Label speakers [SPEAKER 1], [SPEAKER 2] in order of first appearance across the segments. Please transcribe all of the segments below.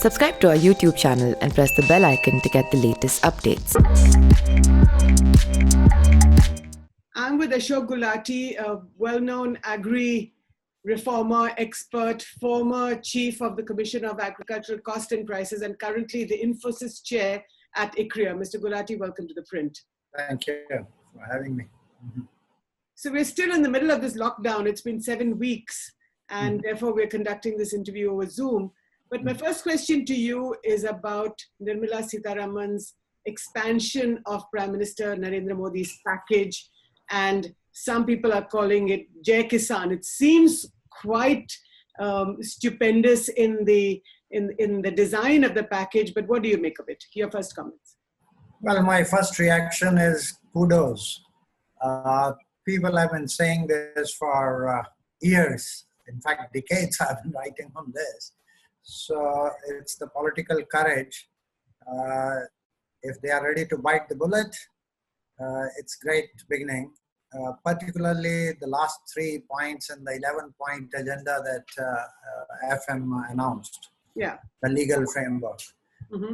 [SPEAKER 1] Subscribe to our YouTube channel and press the bell icon to get the latest updates.
[SPEAKER 2] I'm with Ashok Gulati, a well-known Agri reformer, expert, former chief of the Commission of Agricultural Cost and Prices, and currently the Infosys chair at ICRIER. Mr. Gulati, welcome to The Print.
[SPEAKER 3] Thank you for having me.
[SPEAKER 2] So we're still in the middle of this lockdown. It's been 7 weeks, and therefore we're conducting this interview over Zoom. But my first question to you is about Nirmala Sitharaman's expansion of Prime Minister Narendra Modi's package, and some people are calling it Jai Kisan. It seems quite stupendous in the design of the package, but what do you make of it? Your first comments.
[SPEAKER 3] Well, my first reaction is kudos. People have been saying this for years. In fact, decades I've been writing on this. So it's the political courage. If they are ready to bite the bullet, it's great beginning. Particularly the last 3 points in the 11-point agenda that FM announced.
[SPEAKER 2] Yeah.
[SPEAKER 3] The legal framework.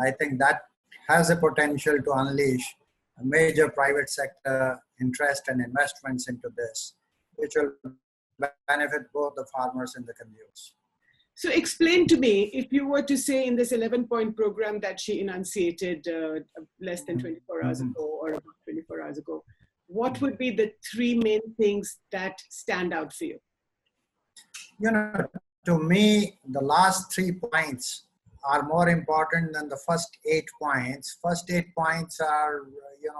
[SPEAKER 3] I think that has a potential to unleash a major private sector interest and investments into this, which will benefit both the farmers and the consumers.
[SPEAKER 2] So explain to me, if you were to say in this 11-point program that she enunciated less than 24 hours ago or about 24 hours ago, what would be the 3 main things that stand out for you?
[SPEAKER 3] You know, to me, the last 3 points are more important than the first 8 points. First 8 points are,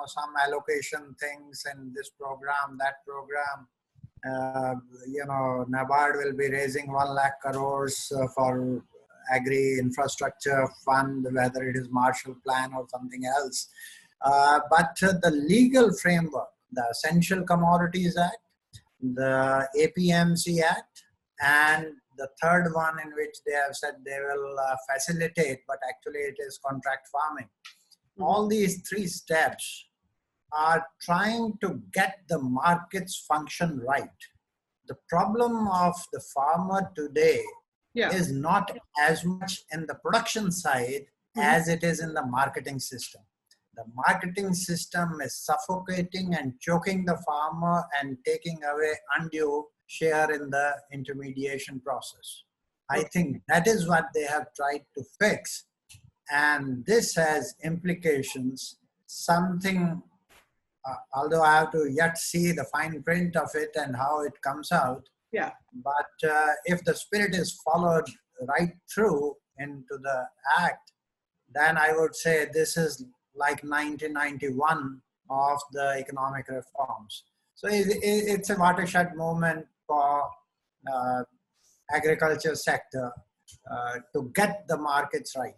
[SPEAKER 3] some allocation things in this program, that program. NABARD will be raising 1 lakh crores for Agri infrastructure fund, whether it is Marshall Plan or something else. But the legal framework, the Essential Commodities Act, the APMC Act, and the third one in which they have said they will facilitate, but actually it is contract farming. All these 3 steps are trying to get the markets function right. The problem of the farmer today is not as much in the production side as it is in the marketing system. The marketing system is suffocating and choking the farmer and taking away undue share in the intermediation process. I think that is what they have tried to fix. And this has implications, something, although I have to yet see the fine print of it and how it comes out.
[SPEAKER 2] Yeah.
[SPEAKER 3] But if the spirit is followed right through into the act, then I would say this is like 1991 of the economic reforms. So it's a watershed moment for agriculture sector to get the markets right.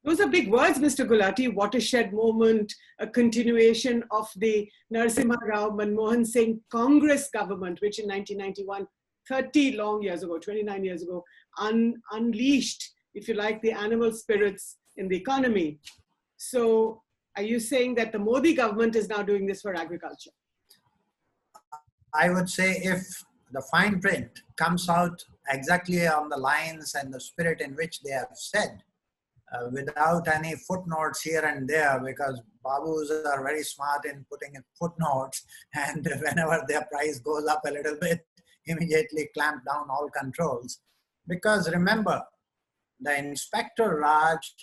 [SPEAKER 2] Those are big words, Mr. Gulati. Watershed moment, a continuation of the Narasimha Rao, Manmohan Singh Congress government, which in 1991, 30 long years ago, 29 years ago, unleashed, if you like, the animal spirits in the economy. So are you saying that the Modi government is now doing this for agriculture?
[SPEAKER 3] I would say if the fine print comes out exactly on the lines and the spirit in which they have said, without any footnotes here and there, because Babus are very smart in putting in footnotes, and whenever their price goes up a little bit, immediately clamp down all controls. Because remember, the Inspector Raj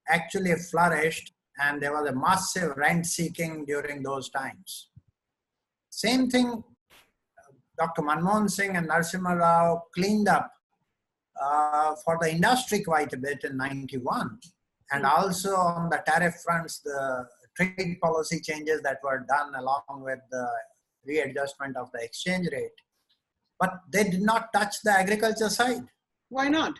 [SPEAKER 3] actually flourished and there was a massive rent seeking during those times. Same thing, Dr. Manmohan Singh and Narasimha Rao cleaned up for the industry quite a bit in 91. And also on the tariff fronts, the trade policy changes that were done along with the readjustment of the exchange rate. But they did not touch the agriculture side.
[SPEAKER 2] Why not?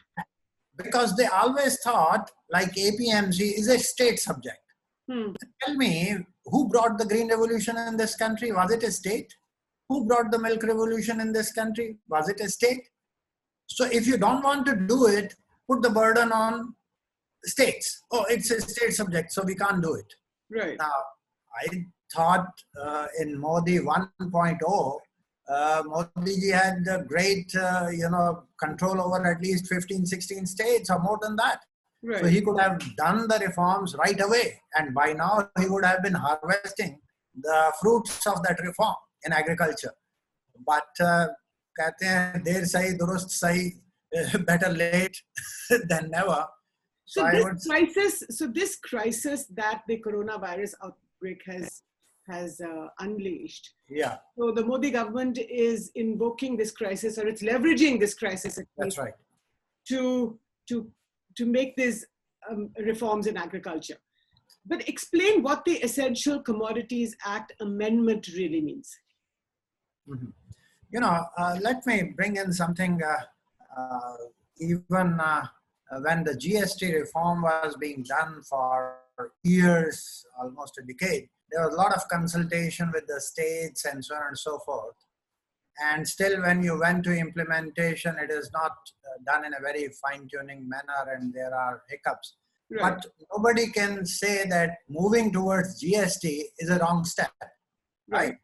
[SPEAKER 3] Because they always thought like APMC is a state subject. Tell me, who brought the green revolution in this country? Was it a state? Who brought the milk revolution in this country? Was it a state? So if you don't want to do it, put the burden on states. Oh, it's a state subject, so we can't do it.
[SPEAKER 2] Right.
[SPEAKER 3] Now, I thought in Modi 1.0, Modi ji had great, control over at least 15, 16 states or more than that.
[SPEAKER 2] Right.
[SPEAKER 3] So he could have done the reforms right away, and by now he would have been harvesting the fruits of that reform in agriculture. But कहते हैं देर सही दुरुस्त सही, better late than never.
[SPEAKER 2] So this crisis that the coronavirus outbreak has unleashed.
[SPEAKER 3] Yeah.
[SPEAKER 2] So the Modi government is invoking this crisis, or it's leveraging this crisis.
[SPEAKER 3] That's right.
[SPEAKER 2] To make these reforms in agriculture. But explain what the Essential Commodities Act amendment really means.
[SPEAKER 3] Mm-hmm. You know, let me bring in something. Even when the GST reform was being done for years, almost a decade, there was a lot of consultation with the states and so on and so forth. And still, when you went to implementation, it is not done in a very fine-tuning manner, and there are hiccups. Right. But nobody can say that moving towards GST is a wrong step, right?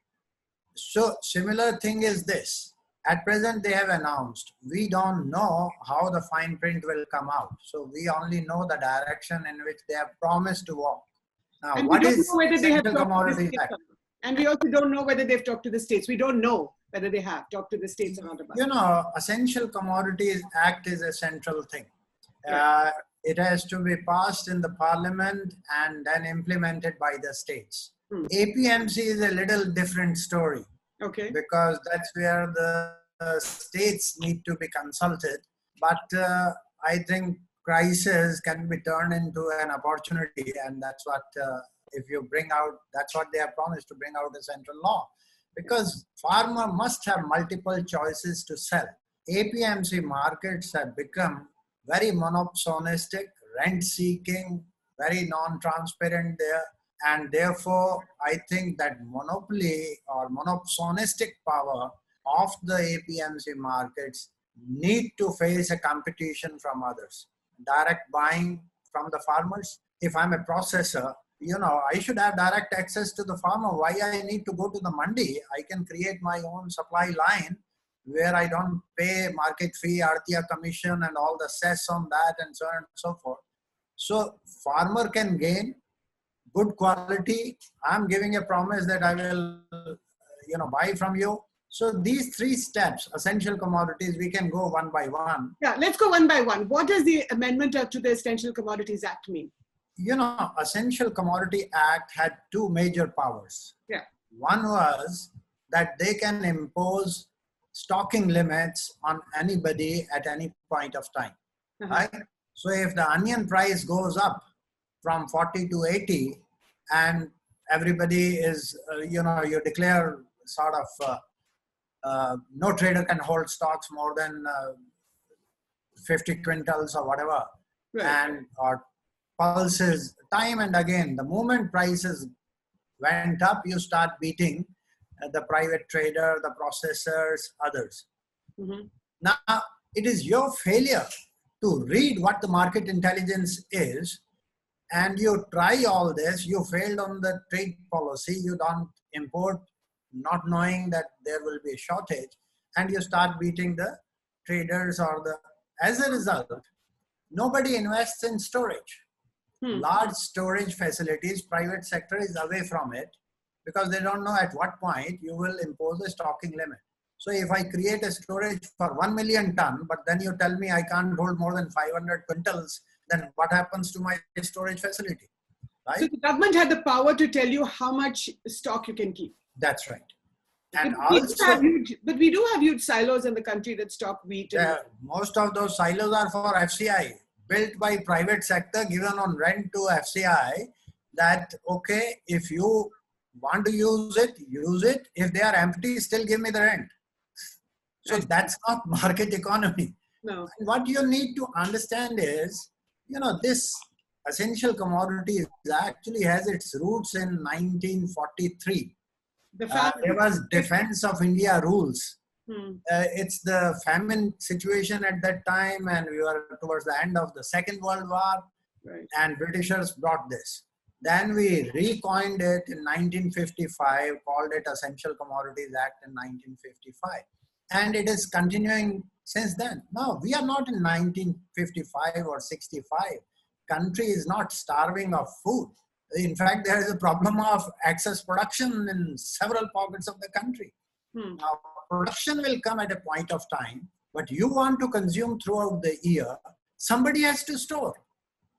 [SPEAKER 3] So similar thing is this. At present, they have announced, we don't know how the fine print will come out. So we only know the direction in which they have promised to walk. Now,
[SPEAKER 2] and
[SPEAKER 3] what is
[SPEAKER 2] Essential
[SPEAKER 3] Commodities Act?
[SPEAKER 2] And we also don't know whether they've talked to the states. We don't know whether they have talked to the states or not about it.
[SPEAKER 3] You know, Essential Commodities Act is a central thing. It has to be passed in the parliament and then implemented by the states. APMC is a little different story.
[SPEAKER 2] Okay.
[SPEAKER 3] Because that's where the states need to be consulted. But I think crisis can be turned into an opportunity, and that's what, if you bring out, that's what they have promised, to bring out a central law. Because farmer must have multiple choices to sell. APMC markets have become very monopolistic, rent-seeking, very non-transparent there. And therefore, I think that monopoly or monopolistic power of the APMC markets need to face a competition from others. Direct buying from the farmers. If I'm a processor, you know, I should have direct access to the farmer. Why I need to go to the mandi? I can create my own supply line where I don't pay market fee, RTIA commission, and all the cess on that, and so on and so forth. So farmer can gain good quality. I'm giving a promise that I will, you know, buy from you. So these three steps, essential commodities, we can go one by one.
[SPEAKER 2] Yeah, let's go one by one. What does the amendment to the Essential Commodities Act mean?
[SPEAKER 3] You know, Essential Commodity Act had two major powers.
[SPEAKER 2] Yeah.
[SPEAKER 3] One was that they can impose stocking limits on anybody at any point of time. Right? So if the onion price goes up from 40 to 80, and everybody is, you know, you declare sort of, no trader can hold stocks more than 50 quintals or whatever, and or pulses, time and again, the moment prices went up, you start beating the private trader, the processors, others. Now, it is your failure to read what the market intelligence is, and you try all this, you failed on the trade policy, you don't import, not knowing that there will be a shortage, and you start beating the traders or the, as a result, nobody invests in storage. Large storage facilities, private sector is away from it because they don't know at what point you will impose a stocking limit. So if I create a storage for 1 million ton, but then you tell me I can't hold more than 500 quintals, then what happens to my storage facility? Right?
[SPEAKER 2] So the government had the power to tell you how much stock you can keep.
[SPEAKER 3] That's right. And
[SPEAKER 2] but we do have huge silos in the country that stock wheat.
[SPEAKER 3] Most of those silos are for FCI, built by private sector, given on rent to FCI, that, okay, if you want to use it, use it. If they are empty, still give me the rent. So that's not market economy.
[SPEAKER 2] No.
[SPEAKER 3] And what you need to understand is, you know, this Essential Commodities actually has its roots in 1943. There was Defense of India rules. It's the famine situation at that time, and we were towards the end of the Second World War, and Britishers brought this. Then we recoined it in 1955, called it Essential Commodities Act in 1955. And it is continuing since then. No, we are not in 1955 or 65. country is not starving of food. In fact, there is a problem of excess production in several pockets of the country. Now, production will come at a point of time, but you want to consume throughout the year, somebody has to store.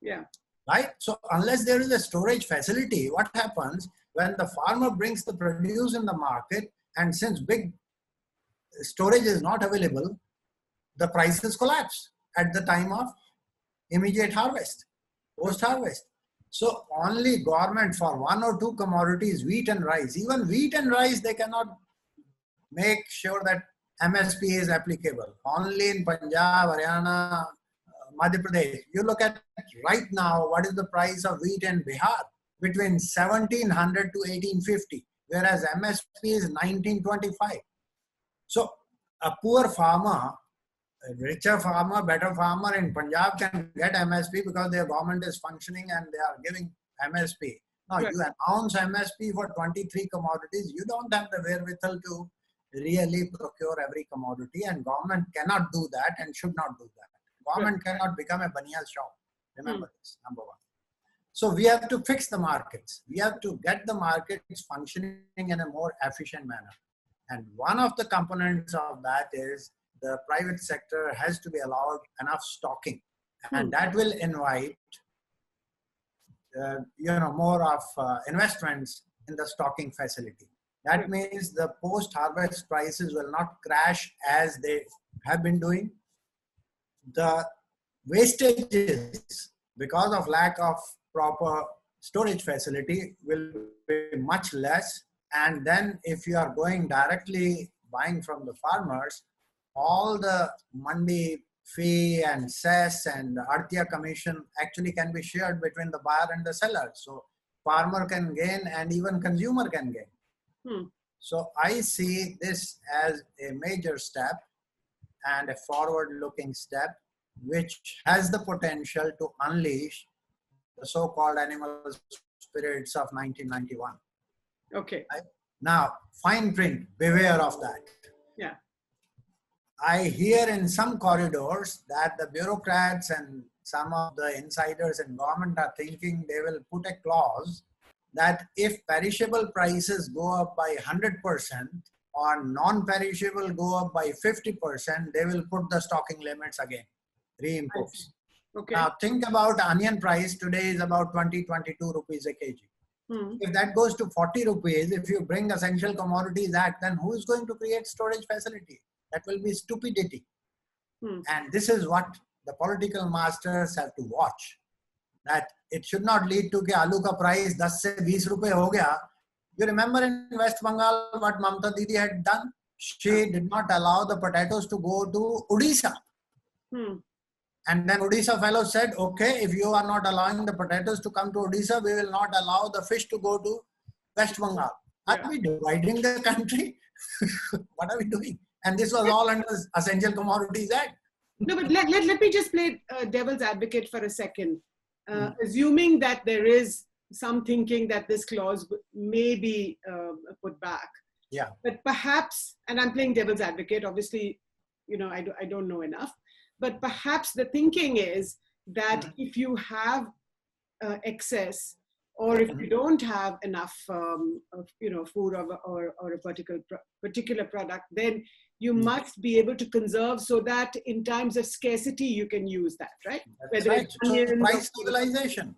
[SPEAKER 2] Yeah.
[SPEAKER 3] Right? So unless there is a storage facility, what happens when the farmer brings the produce in the market, and since big storage is not available, the prices collapse at the time of immediate harvest, post-harvest. So only government for one or two commodities, wheat and rice, even wheat and rice, they cannot make sure that MSP is applicable. Only in Punjab, Haryana, Madhya Pradesh. You look at right now, what is the price of wheat in Bihar? Between 1700 to 1850, whereas MSP is 1925. So a poor farmer, a richer farmer, better farmer in Punjab can get MSP because their government is functioning and they are giving MSP. Now you announce MSP for 23 commodities, you don't have the wherewithal to really procure every commodity, and government cannot do that and should not do that. Government cannot become a baniya shop. Remember this, number one. So we have to fix the markets. We have to get the markets functioning in a more efficient manner. And one of the components of that is the private sector has to be allowed enough stocking. And that will invite more of investments in the stocking facility. That means the post-harvest prices will not crash as they have been doing. The wastages, because of lack of proper storage facility, will be much less. And then if you are going directly buying from the farmers, all the mandi fee and cess and Artiya commission actually can be shared between the buyer and the seller. So farmer can gain and even consumer can gain. So I see this as a major step and a forward-looking step, which has the potential to unleash the so-called animal spirits of 1991.
[SPEAKER 2] Okay.
[SPEAKER 3] Now, fine print, beware of that.
[SPEAKER 2] Yeah.
[SPEAKER 3] I hear in some corridors that the bureaucrats and some of the insiders in government are thinking they will put a clause that if perishable prices go up by 100% or non-perishable go up by 50%, they will put the stocking limits again, reimpose.
[SPEAKER 2] Okay.
[SPEAKER 3] Now think about onion price today is about 20, 22 rupees a kg. If that goes to 40 rupees, if you bring Essential Commodities Act, then who is going to create storage facility? That will be stupidity. And this is what the political masters have to watch. That it should not lead to कि आलू का price 10 से 20 रुपए हो गया. You remember in West Bengal what Mamta Didi had done? She did not allow the potatoes to go to Odisha. And then Odisha fellow said, okay, if you are not allowing the potatoes to come to Odisha, we will not allow the fish to go to West Bengal. Are we dividing the country? What are we doing? And this was all under Essential Commodities Act.
[SPEAKER 2] No, but let me just play devil's advocate for a second. Assuming that there is some thinking that this clause may be put back.
[SPEAKER 3] Yeah.
[SPEAKER 2] But perhaps, and I'm playing devil's advocate, obviously, I don't know enough, but perhaps the thinking is that if you have excess, or if you don't have enough, food or a particular product, then you must be able to conserve so that in times of scarcity, you can use that, right?
[SPEAKER 3] That's right. So price stabilization.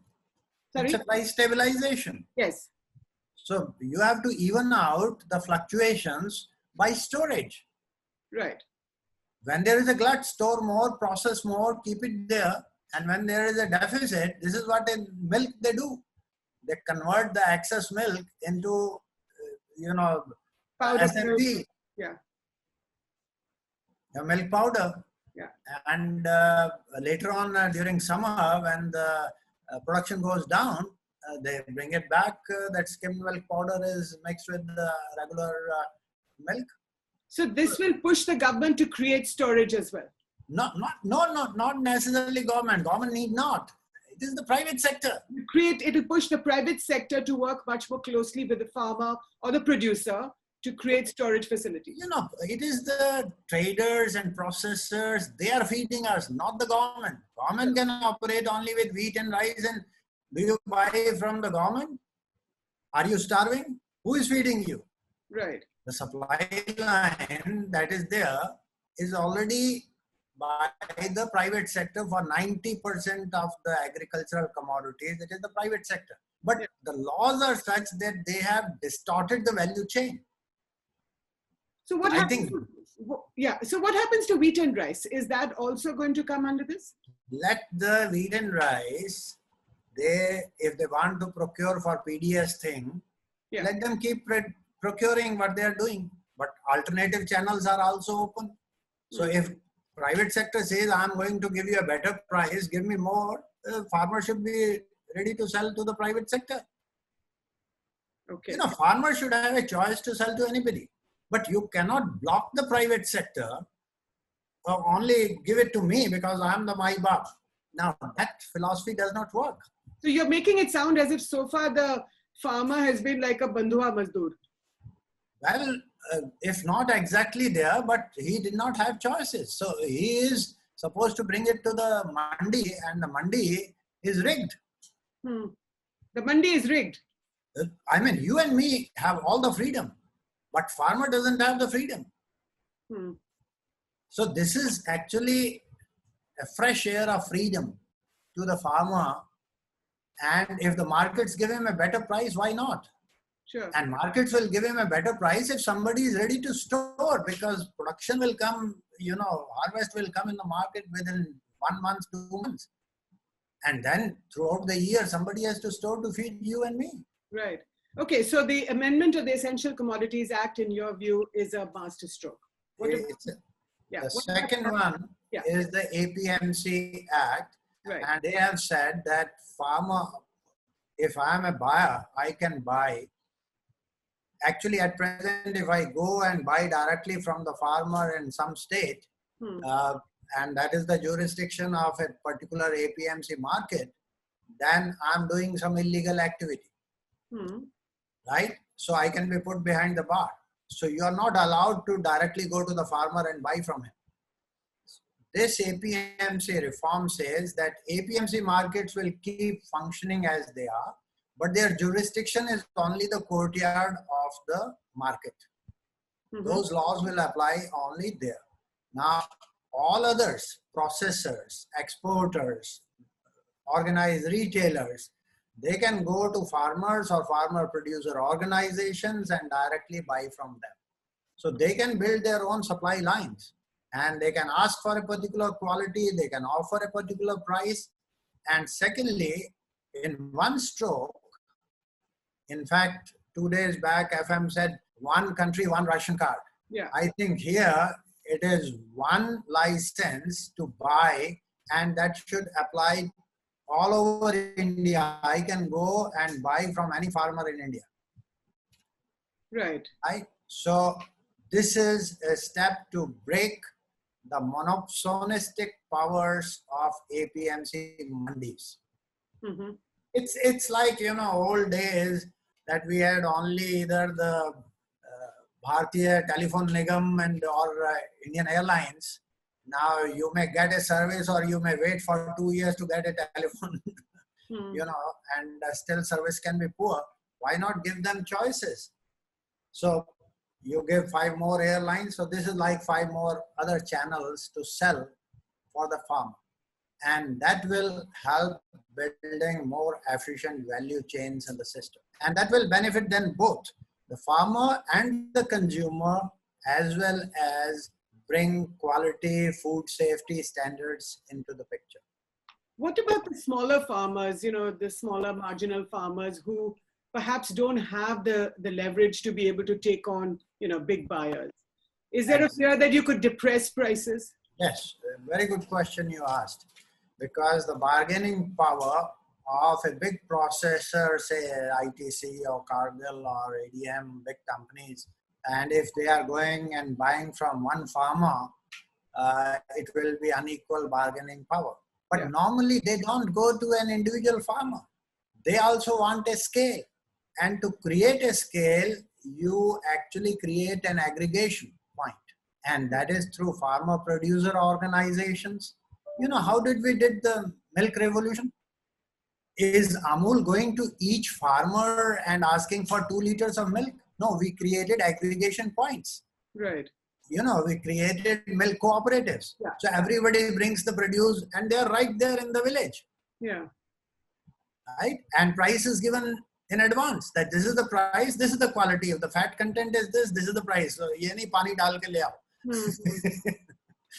[SPEAKER 2] Sorry?
[SPEAKER 3] It's a price stabilization.
[SPEAKER 2] Yes.
[SPEAKER 3] So you have to even out the fluctuations by storage.
[SPEAKER 2] Right.
[SPEAKER 3] When there is a glut, store more, process more, keep it there. And when there is a deficit, this is what in milk they do. They convert the excess milk into,
[SPEAKER 2] Powder
[SPEAKER 3] SMP.
[SPEAKER 2] milk. Yeah.
[SPEAKER 3] Milk powder.
[SPEAKER 2] Yeah.
[SPEAKER 3] And later on during summer, when the production goes down, they bring it back. That skimmed milk powder is mixed with the regular milk.
[SPEAKER 2] So this will push the government to create storage as well.
[SPEAKER 3] Not necessarily government. Government need not. It is the private sector.
[SPEAKER 2] It will push the private sector to work much more closely with the farmer or the producer to create storage facilities?
[SPEAKER 3] You know, it is the traders and processors, they are feeding us, not the government. Government can operate only with wheat and rice. And do you buy from the government? Are you starving? Who is feeding you?
[SPEAKER 2] Right.
[SPEAKER 3] The supply line that is there is already by the private sector for 90% of the agricultural commodities. It is the private sector. But the laws are such that they have distorted the value chain.
[SPEAKER 2] So what
[SPEAKER 3] I
[SPEAKER 2] happens? So what happens to wheat and rice? Is that also going to come under this?
[SPEAKER 3] Let the wheat and rice, if they want to procure for PDS thing, let them keep procuring what they are doing. But alternative channels are also open. So if private sector says, I'm going to give you a better price, give me more, farmer should be ready to sell to the private sector.
[SPEAKER 2] Okay.
[SPEAKER 3] You know, farmers should have a choice to sell to anybody. But you cannot block the private sector or only give it to me because I'm the my bab. Now, that philosophy does not work.
[SPEAKER 2] So you're making it sound as if so far the farmer has been like a bandhua mazdoor.
[SPEAKER 3] Well, if not exactly there, but he did not have choices. So he is supposed to bring it to the mandi, and the mandi is rigged.
[SPEAKER 2] The mandi is rigged.
[SPEAKER 3] I mean, you and me have all the freedom, but farmer doesn't have the freedom. So this is actually a fresh air of freedom to the farmer. And if the markets give him a better price, why not?
[SPEAKER 2] Sure.
[SPEAKER 3] And markets will give him a better price if somebody is ready to store, because production will come, you know, harvest will come in the market within 1 month, 2 months. And then throughout the year, somebody has to store to feed you and me.
[SPEAKER 2] Right. Okay. So the amendment of the Essential Commodities Act, in your view, is a master stroke.
[SPEAKER 3] The second one is the APMC Act.
[SPEAKER 2] Right.
[SPEAKER 3] And they have said that farmer, if I am a buyer, I can buy. Actually, at present, if I go and buy directly from the farmer in some state, and that is the jurisdiction of a particular APMC market, then I'm doing some illegal activity, right? So I can be put behind the bar. So you are not allowed to directly go to the farmer and buy from him. This APMC reform says that APMC markets will keep functioning as they are, but their jurisdiction is only the courtyard of the market. Those laws will apply only there. Now, all others, processors, exporters, organized retailers, they can go to farmers or farmer producer organizations and directly buy from them. So they can build their own supply lines, and they can ask for a particular quality, they can offer a particular price. And secondly, in one stroke, in fact, 2 days back, FM said, one country, one ration card.
[SPEAKER 2] Yeah.
[SPEAKER 3] I think here it is one license to buy, and that should apply all over India. I can go and buy from any farmer in India.
[SPEAKER 2] Right.
[SPEAKER 3] Right? So this is a step to break the monopolistic powers of APMC mandis. It's like, you know, old days that we had only either the Bharatiya Telephone Nigam or Indian Airlines. Now you may get a service or you may wait for 2 years to get a telephone, you know, and still service can be poor. Why not give them choices? So you give 5 more airlines. So this is like 5 more other channels to sell for the farmer. And that will help building more efficient value chains in the system. And that will benefit then both the farmer and the consumer, as well as bring quality food safety standards into the picture.
[SPEAKER 2] What about the smaller farmers, you know, the smaller marginal farmers who perhaps don't have the leverage to be able to take on, you know, big buyers? Is there a fear that you could depress prices?
[SPEAKER 3] Yes, very good question you asked. Because the bargaining power of a big processor, say ITC or Cargill or ADM, big companies, and if they are going and buying from one farmer, it will be unequal bargaining power. But normally they don't go to an individual farmer. They also want a scale. And to create a scale, you actually create an aggregation point, and that is through farmer producer organizations. You know, how did we did the milk revolution? Is Amul going to each farmer and asking for 2 liters of milk? No, we created aggregation points.
[SPEAKER 2] Right.
[SPEAKER 3] You know, we created milk cooperatives.
[SPEAKER 2] Yeah.
[SPEAKER 3] So everybody brings the produce and they're right there in the village.
[SPEAKER 2] Yeah.
[SPEAKER 3] Right? And price is given in advance, that this is the price, this is the quality. If the fat content is this is the price. So, ye nahi pani dal ke le aao.
[SPEAKER 2] So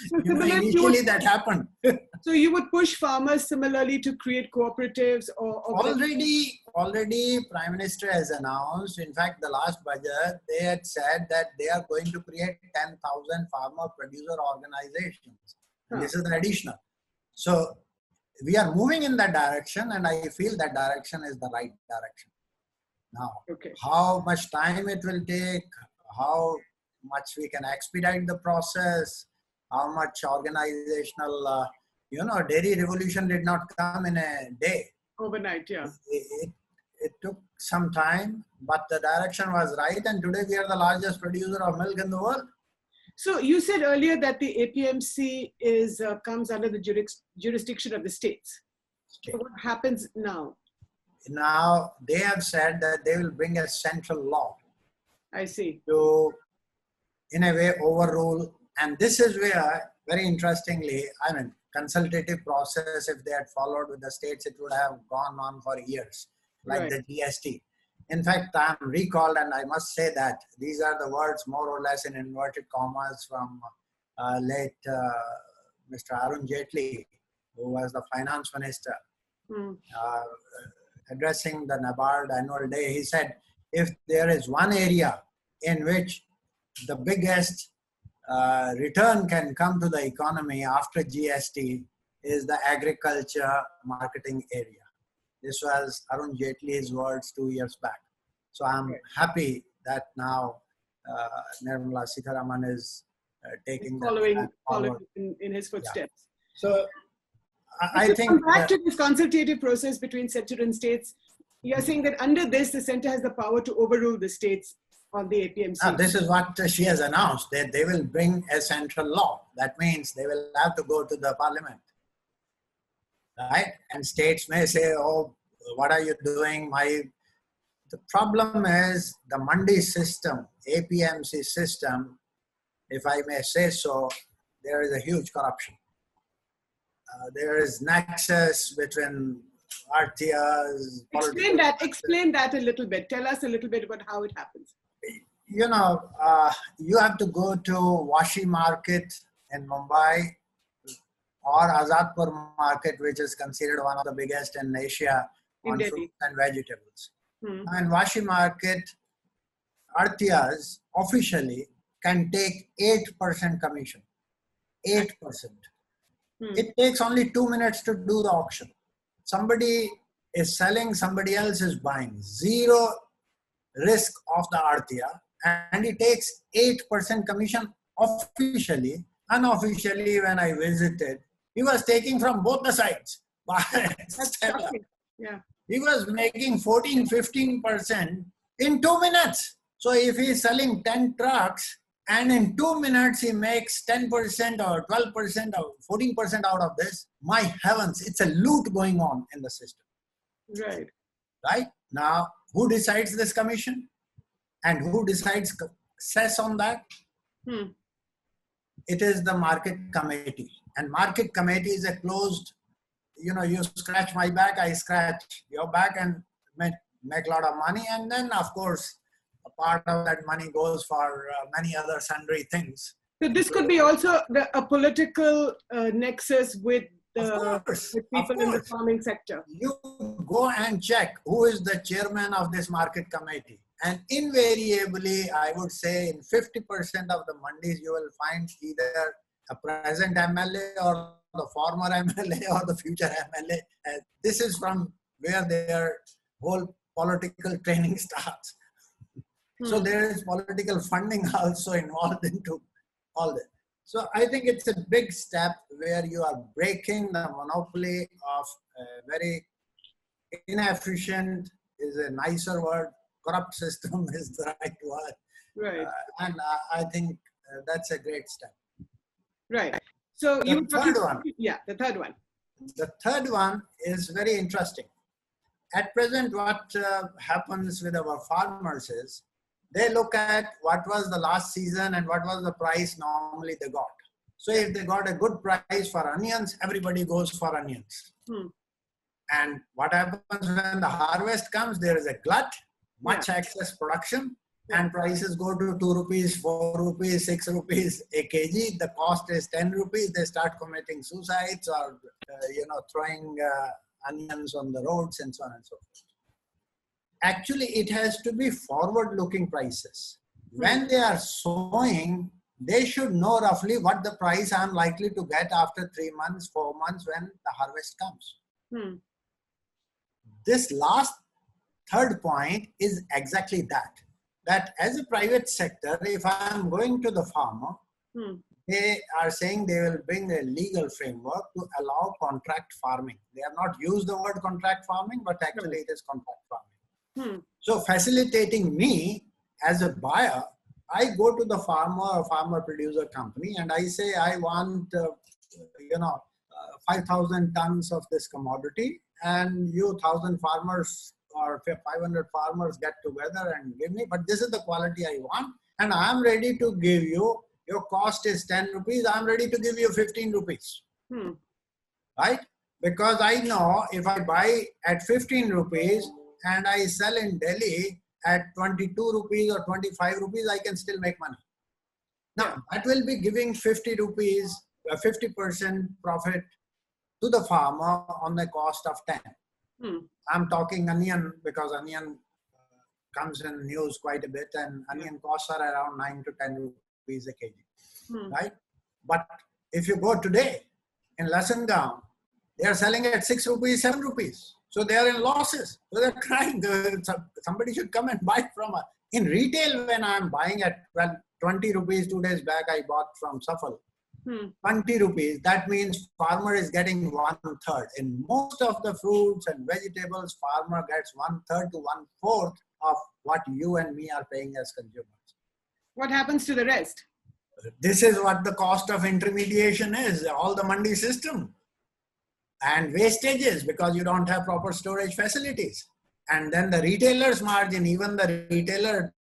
[SPEAKER 3] You know,
[SPEAKER 2] similarly,
[SPEAKER 3] initially that happened.
[SPEAKER 2] So you would push farmers similarly to create cooperatives or
[SPEAKER 3] Already Prime Minister has announced, in fact, the last budget, they had said that they are going to create 10,000 farmer producer organizations. And this is the additional. So we are moving in that direction, and I feel that direction is the right direction. Now, how much time it will take, how much we can expedite the process, how much organizational, dairy revolution did not come in a day.
[SPEAKER 2] Overnight, yeah.
[SPEAKER 3] It took some time, but the direction was right, and today we are the largest producer of milk in the world.
[SPEAKER 2] So you said earlier that the APMC comes under the jurisdiction of the states. So what happens now?
[SPEAKER 3] Now they have said that they will bring a central law.
[SPEAKER 2] I see.
[SPEAKER 3] To, in a way, overrule. And this is where, very interestingly, I mean, consultative process, if they had followed with the states, it would have gone on for years, like the GST. In fact, I'm recalled, and I must say that these are the words more or less in inverted commas from late Mr. Arun Jaitley, who was the finance minister, addressing the NABARD annual day. He said, if there is one area in which the biggest return can come to the economy after GST is the agriculture marketing area. This was Arun Jaitley's words 2 years back. So I'm happy that now Nirmala Sitharaman is taking
[SPEAKER 2] following in his footsteps.
[SPEAKER 3] Yeah. So I think
[SPEAKER 2] back to this consultative process between center and states. You're saying that under this, the center has the power to overrule the states on the APMC.
[SPEAKER 3] This is what she has announced, that they will bring a central law. That means they will have to go to the parliament. Right? And states may say, oh, what are you doing? The problem is the Mandi system, APMC system, if I may say so, there is a huge corruption. There is nexus between Artias.
[SPEAKER 2] Explain that a little bit. Tell us a little bit about how it happens.
[SPEAKER 3] You know, you have to go to Washi market in Mumbai or Azadpur market, which is considered one of the biggest in Asia on fruits and vegetables. And Washi market, Artias officially can take 8% commission. 8%. It takes only 2 minutes to do the auction. Somebody is selling, somebody else is buying. Zero risk of the Artia, and it takes 8% commission officially. Unofficially, when I visited, he was taking from both the sides.
[SPEAKER 2] That's shocking. Yeah.
[SPEAKER 3] He was making 14-15% in 2 minutes. So if he is selling 10 trucks and in 2 minutes he makes 10% or 12% or 14% out of this, my heavens, it's a loot going on in the system.
[SPEAKER 2] Right.
[SPEAKER 3] Right? Now, who decides this commission? And who decides cess on that? It is the market committee. And market committee is a closed, you scratch my back, I scratch your back and make a lot of money. And then, of course, a part of that money goes for many other sundry things.
[SPEAKER 2] So this could be also a political nexus with people in the farming sector.
[SPEAKER 3] You go and check who is the chairman of this market committee. And invariably, I would say in 50% of the mandis, you will find either a present MLA or the former MLA or the future MLA. This is from where their whole political training starts. So there is political funding also involved into all this. So I think it's a big step where you are breaking the monopoly of very inefficient, is a nicer word, corrupt system is the right word.
[SPEAKER 2] Right.
[SPEAKER 3] And I think that's a great step.
[SPEAKER 2] Right. So
[SPEAKER 3] The third one.
[SPEAKER 2] Yeah, the third one.
[SPEAKER 3] The third one is very interesting. At present, what happens with our farmers is they look at what was the last season and what was the price normally they got. So if they got a good price for onions, everybody goes for onions. And what happens when the harvest comes, there is a glut, much excess production, and prices go to 2 rupees, 4 rupees, 6 rupees a kg. The cost is 10 rupees. They start committing suicides or, throwing onions on the roads and so on and so forth. Actually, it has to be forward-looking prices. When they are sowing, they should know roughly what the price I'm likely to get after 3 months, 4 months when the harvest comes. This last third point is exactly that as a private sector, if I'm going to the farmer, they are saying they will bring a legal framework to allow contract farming. They have not used the word contract farming, but actually it is contract farming. So facilitating me as a buyer, I go to the farmer producer company and I say, I want, 5,000 tons of this commodity, and you 1,000 farmers or 500 farmers get together and give me, but this is the quality I want, and I'm ready to give you, your cost is 10 rupees, I'm ready to give you 15 rupees. Right? Because I know if I buy at 15 rupees and I sell in Delhi at 22 rupees or 25 rupees, I can still make money. Now, that will be giving 50 rupees, 50% profit to the farmer on the cost of 10. I'm talking onion because onion comes in news quite a bit, and onion costs are around 9 to 10 rupees a kg, right? But if you go today in Lasangam, they are selling at 6 rupees, 7 rupees. So they are in losses. So they're crying. Somebody should come and buy from us. In retail, when I'm buying at 20 rupees, 2 days back, I bought from Safal. 20 rupees, that means farmer is getting 1/3. In most of the fruits and vegetables, farmer gets 1/3 to 1/4 of what you and me are paying as consumers.
[SPEAKER 2] What happens to the rest?
[SPEAKER 3] This is what the cost of intermediation is, all the mandi system. And wastages because you don't have proper storage facilities. And then the retailer's margin, even the retailer,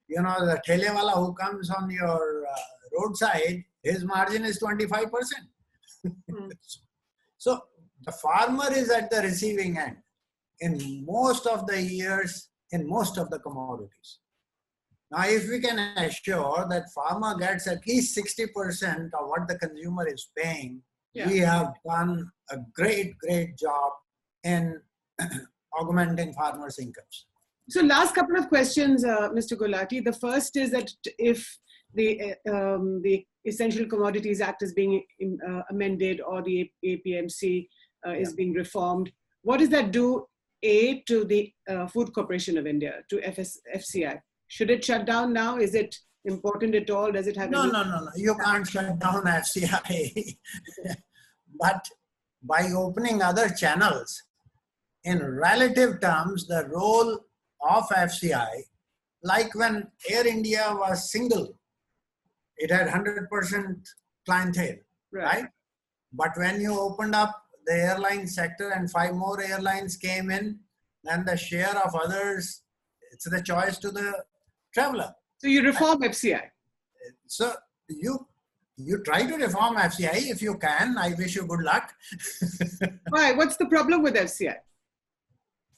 [SPEAKER 3] the thele wala who comes on your roadside, his margin is 25%. So the farmer is at the receiving end in most of the years, in most of the commodities. Now, if we can assure that farmer gets at least 60% of what the consumer is paying, we have done a great job in augmenting farmers' incomes.
[SPEAKER 2] So last couple of questions, Mr. Gulati. The first is that if the Essential Commodities Act is being amended or the APMC is being reformed, what does that do, A, to the Food Corporation of India, to FCI? Should it shut down now? Is it important at all? Does it have
[SPEAKER 3] No. You can't shut down FCI. But by opening other channels, in relative terms, the role of FCI, like when Air India was single, it had 100% clientele, right? But when you opened up the airline sector and 5 more airlines came in, then the share of others, it's the choice to the traveler.
[SPEAKER 2] So you reform FCI.
[SPEAKER 3] So you try to reform FCI if you can. I wish you good luck.
[SPEAKER 2] Why? What's the problem with FCI?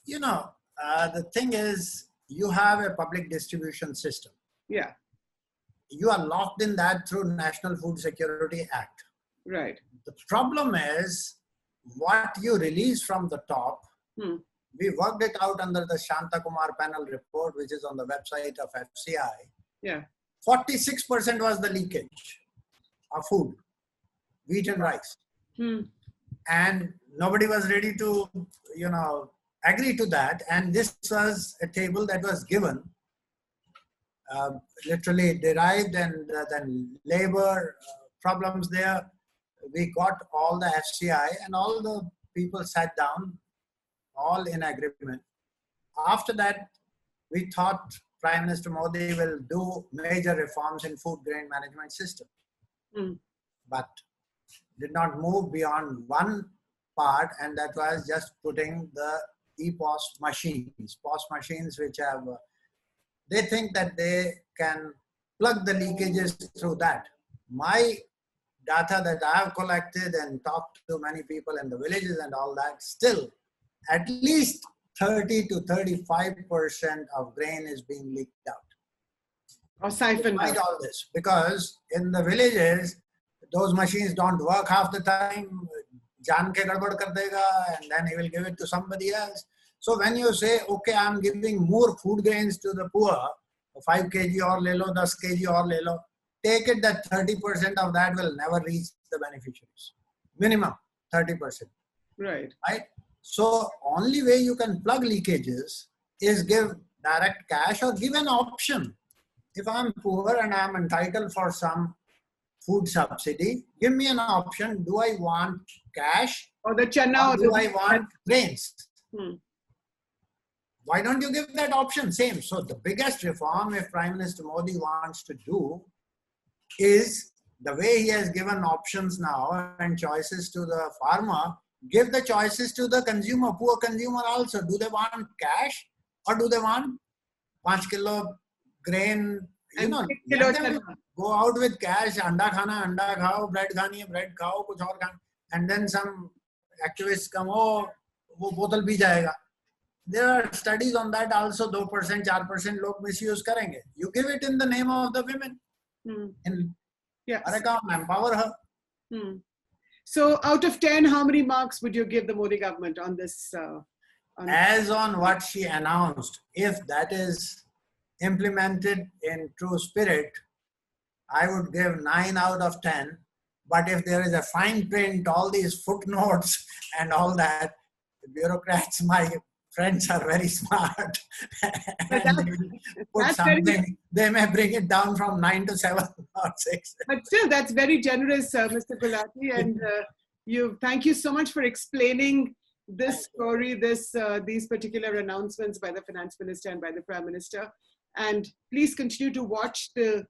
[SPEAKER 3] The thing is, you have a public distribution system.
[SPEAKER 2] Yeah.
[SPEAKER 3] You are locked in that through National Food Security Act.
[SPEAKER 2] Right.
[SPEAKER 3] The problem is what you release from the top. We worked it out under the Shanta Kumar panel report, which is on the website of FCI.
[SPEAKER 2] Yeah.
[SPEAKER 3] 46% was the leakage of food, wheat and rice. And nobody was ready to, agree to that. And this was a table that was given, literally derived, and then labor problems there. We got all the FCI and all the people sat down, all in agreement. After that, we thought Prime Minister Modi will do major reforms in food grain management system, but did not move beyond one part, and that was just putting the POS machines which have, they think that they can plug the leakages through that. My data that I have collected and talked to many people in the villages and all that, still at least 30 to 35% of grain is being leaked out.
[SPEAKER 2] Or siphoned out.
[SPEAKER 3] All this, because in the villages, those machines don't work half the time. Jaan ke gadbad kar dega, and then he will give it to somebody else. So when you say, okay, I'm giving more food grains to the poor, 5 kg or le lo, 10 kg or le lo, take it that 30% of that will never reach the beneficiaries. Minimum 30%.
[SPEAKER 2] Right.
[SPEAKER 3] Right? So only way you can plug leakages is give direct cash or give an option. If I'm poor and I'm entitled for some food subsidy, give me an option. Do I want cash
[SPEAKER 2] or the chana,
[SPEAKER 3] or do I want grains? Why don't you give that option? Same. So the biggest reform if Prime Minister Modi wants to do is the way he has given options now and choices to the farmer, give the choices to the consumer, poor consumer also. Do they want cash or do they want 5 kilo grain? You know, let them go out with cash, anda khana, anda khao, bread khani hai, bread khao, kuch aur khana. And then some activists come, oh, wo bottle bhi jayega. There are studies on that also, 2%, 4% log misuse karenge. You give it in the name of the women. In account, empower her.
[SPEAKER 2] So out of 10, how many marks would you give the Modi government on this?
[SPEAKER 3] As on what she announced, if that is implemented in true spirit, I would give 9 out of 10. But if there is a fine print, all these footnotes and all that, the bureaucrats, my friends, are very smart. And put something, they may bring it down from 9 to 7 or 6.
[SPEAKER 2] But still, that's very generous, Mr. Gulati. And thank you so much for explaining this story, these particular announcements by the Finance Minister and by the Prime Minister. And please continue to watch the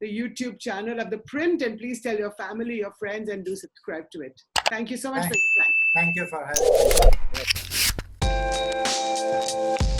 [SPEAKER 2] YouTube channel of ThePrint, and please tell your family, your friends, and do subscribe to it. Thank you so much for your time.
[SPEAKER 3] Thank you for having me.